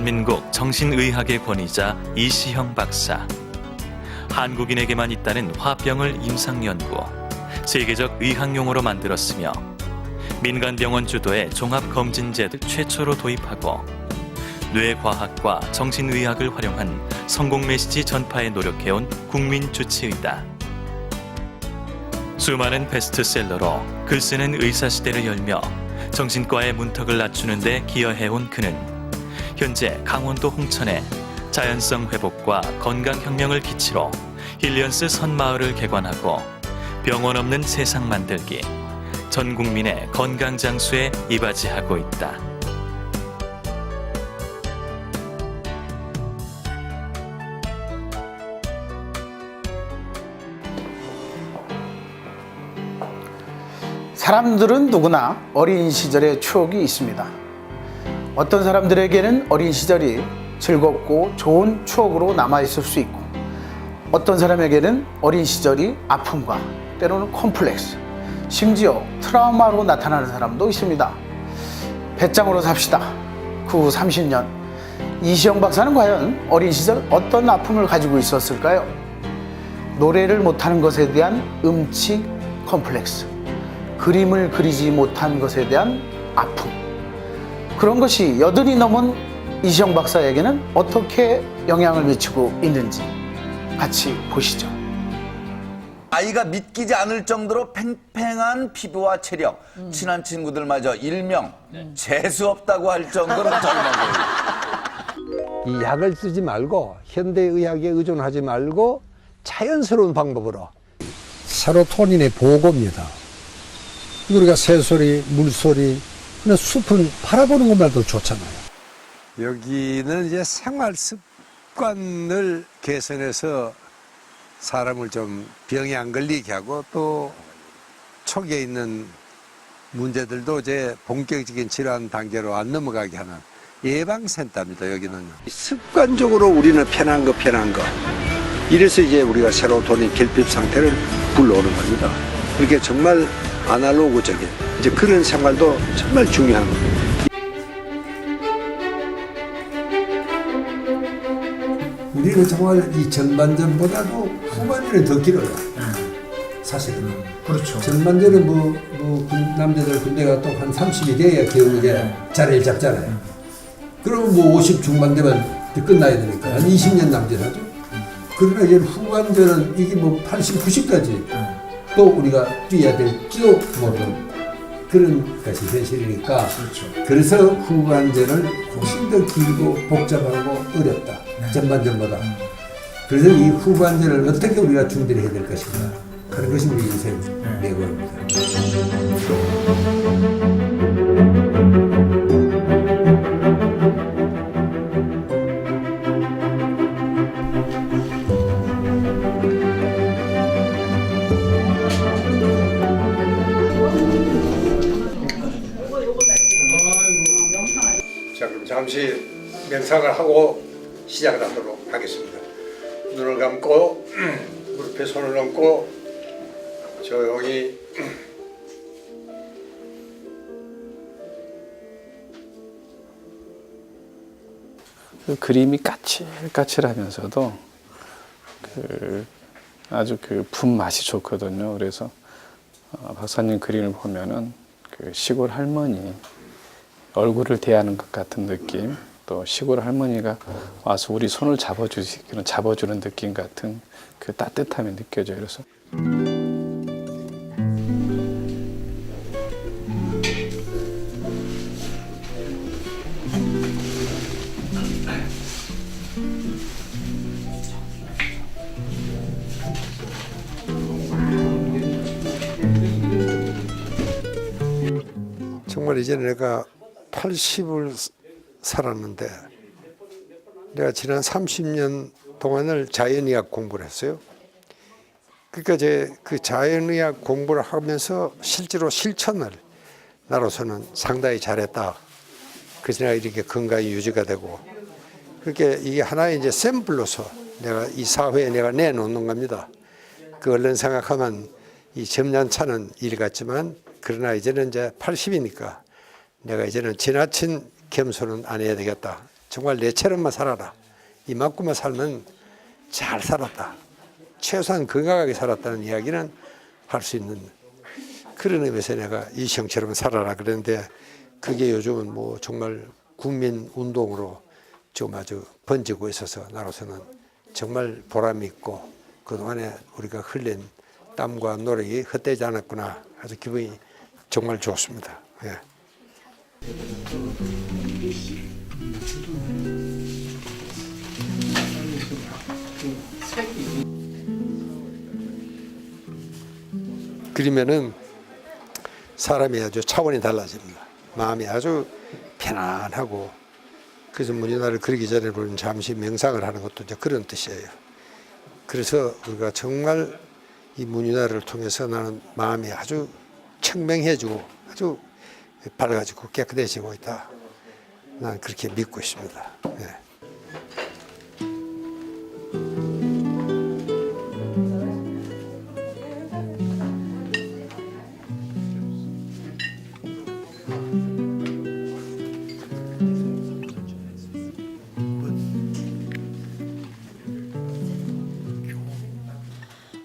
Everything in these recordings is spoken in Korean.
대한민국 정신의학의 권위자 이시형 박사. 한국인에게만 있다는 화병을 임상연구, 세계적 의학용어로 만들었으며 민간병원 주도의 종합검진제를 최초로 도입하고 뇌과학과 정신의학을 활용한 성공 메시지 전파에 노력해온 국민주치의다. 수많은 베스트셀러로 글쓰는 의사시대를 열며 정신과의 문턱을 낮추는 데 기여해온 그는 현재 강원도 홍천에 자연성 회복과 건강혁명을 기치로 힐리언스 선마을을 개관하고 병원 없는 세상 만들기, 전 국민의 건강장수에 이바지하고 있다. 사람들은 누구나 어린 시절의 추억이 있습니다. 어떤 사람들에게는 어린 시절이 즐겁고 좋은 추억으로 남아있을 수 있고, 어떤 사람에게는 어린 시절이 아픔과 때로는 콤플렉스, 심지어 트라우마로 나타나는 사람도 있습니다. 배짱으로 삽시다. 그 후 30년, 이시형 박사는 과연 어린 시절 어떤 아픔을 가지고 있었을까요? 노래를 못하는 것에 대한 음치 콤플렉스, 그림을 그리지 못한 것에 대한 아픔, 그런 것이 여든이 넘은 이시형 박사에게는 어떻게 영향을 미치고 있는지 같이 보시죠. 아이가 믿기지 않을 정도로 팽팽한 피부와 체력, 친한 친구들마저 일명 재수없다고 할 정도로 젊어 보이고, 이 약을 쓰지 말고 현대의학에 의존하지 말고 자연스러운 방법으로 세로토닌의 보고입니다. 우리가 새소리, 물소리, 그냥 숲은 바라보는 것만도 좋잖아요. 여기는 이제 생활 습관을 개선해서 사람을 좀 병이 안 걸리게 하고 또 초기에 있는 문제들도 이제 본격적인 질환 단계로 안 넘어가게 하는 예방센터입니다, 여기는. 습관적으로 우리는 편한 거. 이래서 이제 우리가 세로토닌 결핍 상태를 불러오는 겁니다. 그렇게 정말 아날로그적인 이제 그런 생활도 정말 중요한 겁니다. 우리는 정말 이 전반전보다도 후반전이 더 길어요. 사실은. 그렇죠. 전반전은 남자들 군대 가도 한 30이 돼야 겨우 이제 자리를 잡잖아요. 그러면 50 중반 되면 끝나야 되니까 한 20년 남짓하죠. 그러나 이제 후반전은 이게 80, 90까지 또 우리가 뛰어야 될지도 모르는 그런 것이 현실이니까. 그렇죠. 그래서 후반전을 훨씬 더 길고 복잡하고 어렵다. 전반전보다. 그래서 이 후반전을 어떻게 우리가 준비를 해야 될 것인가 하는 것이 우리 인생 내고입니다. 자, 그럼 잠시 명상을 하고 시작을 하도록 하겠습니다. 눈을 감고 무릎에 손을 얹고 조용히 그 그림이 까칠까칠하면서도 아주 분맛이 좋거든요. 그래서 박사님 그림을 보면은 시골 할머니 얼굴을 대하는 것 같은 느낌, 또 시골 할머니가 와서 우리 손을 잡아주는 느낌 같은 그 따뜻함이 느껴져요. 그래서 정말 이제 내가 80을 살았는데 내가 지난 30년 동안을 자연의학 공부를 했어요. 그러니까 이제 그 자연의학 공부를 하면서 실제로 실천을 나로서는 상당히 잘했다. 그래서 내가 이렇게 건강이 유지가 되고, 그렇게 이게 하나의 이제 샘플로서 내가 이 사회에 내가 내놓는 겁니다. 그 얼른 생각하면 이 점잖차는 일 같지만, 그러나 이제는 이제 80이니까 내가 이제는 지나친 겸손은 안 해야 되겠다. 정말 내처럼만 살아라. 이만큼만 살면 잘 살았다. 최소한 건강하게 살았다는 이야기는 할 수 있는 그런 의미에서 내가 이시영처럼 살아라 그랬는데 그게 요즘은 뭐 정말 국민 운동으로 좀 아주 번지고 있어서 나로서는 정말 보람이 있고 그동안에 우리가 흘린 땀과 노력이 헛되지 않았구나. 아주 기분이 정말 좋습니다. 예. 그러면은 사람이 아주 차원이 달라집니다. 마음이 아주 편안하고 그래서 문인화를 그리기 전에 우리는 잠시 명상을 하는 것도 이제 그런 뜻이에요. 그래서 우리가 정말 이 문인화를 통해서 나는 마음이 아주 청명해지고 아주 밝아지고 깨끗해지고 있다. 난 그렇게 믿고 있습니다. 네.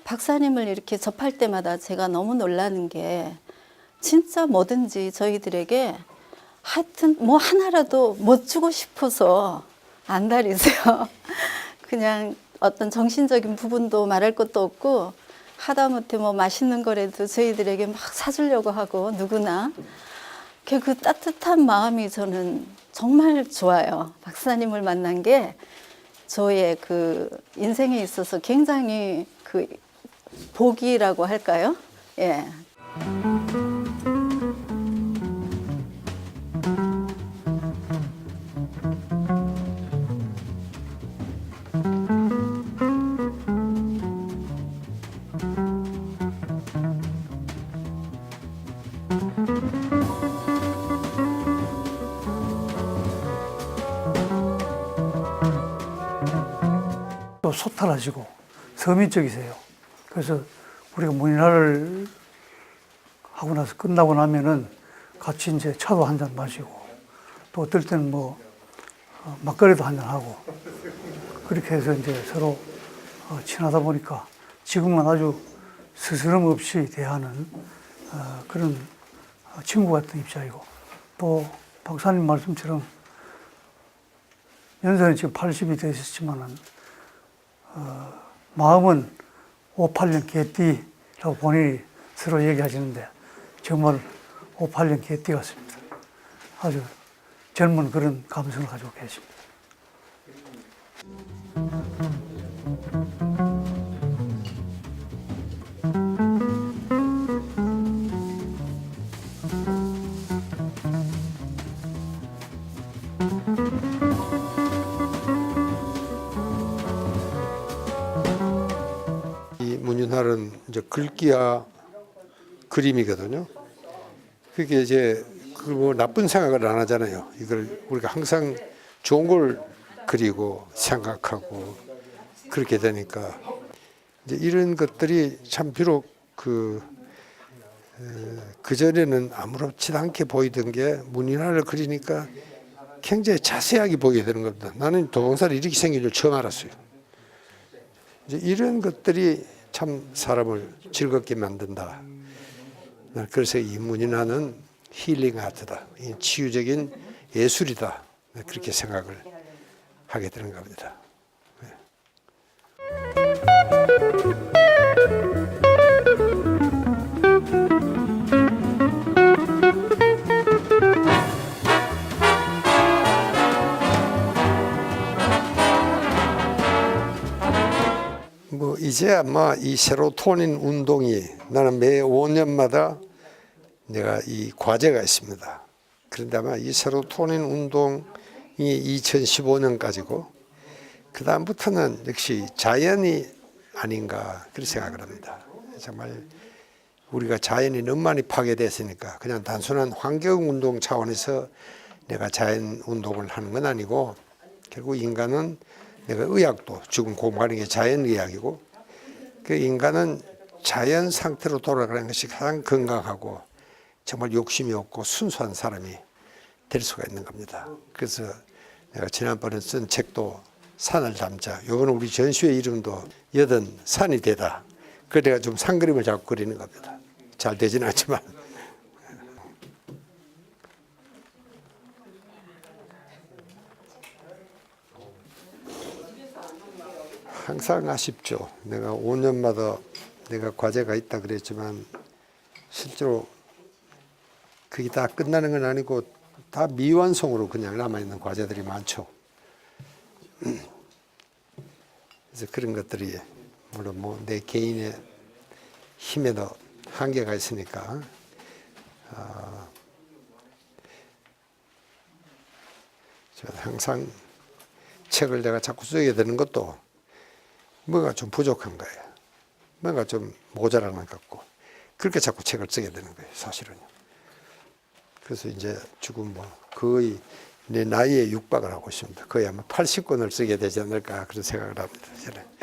박사님을 이렇게 접할 때마다 제가 너무 놀라는 게 진짜 뭐든지 저희들에게 하여튼 뭐 하나라도 못 주고 싶어서 안 가리세요. 그냥 어떤 정신적인 부분도 말할 것도 없고 하다못해 뭐 맛있는 거라도 저희들에게 막 사주려고 하고 누구나 그 따뜻한 마음이 저는 정말 좋아요. 박사님을 만난 게 저의 그 인생에 있어서 굉장히 그 복이라고 할까요? 예. 또 소탈하시고 서민적이세요. 그래서 우리가 문인화를 하고 나서 끝나고 나면은 같이 이제 차도 한 잔 마시고 또 어떨 때는 뭐 막걸리도 한 잔 하고 그렇게 해서 이제 서로 친하다 보니까 지금은 아주 스스럼 없이 대하는 그런 친구 같은 입장이고 또 박사님 말씀처럼 연세는 지금 80이 되셨지만은 마음은 58년 개띠라고 본인이 서로 얘기하시는데 정말 58년 개띠 같습니다. 아주 젊은 그런 감성을 가지고 계십니다. 이 문인화는 이제 글귀와 그림이거든요. 그게 이제 뭐 나쁜 생각을 안 하잖아요. 이걸 우리가 항상 좋은 걸 그리고 생각하고 그렇게 되니까 이제 이런 것들이 참 비록 그 전에는 아무렇지도 않게 보이던 게 문인화를 그리니까 굉장히 자세하게 보게 되는 겁니다. 나는 도봉사를 이렇게 생긴 줄 처음 알았어요. 이제 이런 것들이 참 사람을 즐겁게 만든다. 그래서 이 문인화는 힐링 아트다. 치유적인 예술이다. 그렇게 생각을 하게 되는 겁니다. 뭐 이제 아마 이 세로토닌 운동이 나는 매 5년마다 내가 이 과제가 있습니다. 그런데 아마 이 세로토닌 운동이 2015년까지고 그 다음부터는 역시 자연이 아닌가 그렇게 생각을 합니다. 정말 우리가 자연이 너무 많이 파괴됐으니까 그냥 단순한 환경 운동 차원에서 내가 자연 운동을 하는 건 아니고 결국 인간은 내가 의학도 지금 공부하는 게 자연의학이고 그 인간은 자연 상태로 돌아가는 것이 가장 건강하고 정말 욕심이 없고 순수한 사람이 될 수가 있는 겁니다. 그래서 내가 지난번에 쓴 책도 산을 담자. 요거는 우리 전시회 이름도 여든 산이 되다. 그래서 내가 좀 산그림을 자꾸 그리는 겁니다. 잘 되진 않지만. 항상 아쉽죠. 내가 5년마다 내가 과제가 있다 그랬지만 실제로 그게 다 끝나는 건 아니고 다 미완성으로 그냥 남아있는 과제들이 많죠. 그래서 그런 것들이 물론 뭐 내 개인의 힘에도 한계가 있으니까 저 항상 책을 내가 자꾸 쓰게 되는 것도 뭐가 좀 부족한 거예요. 뭔가 좀 모자라는 것 같고 그렇게 자꾸 책을 쓰게 되는 거예요. 사실은요. 그래서 이제 지금 뭐 거의 내 나이에 육박을 하고 있습니다. 거의 아마 80권을 쓰게 되지 않을까 그런 생각을 합니다. 저는.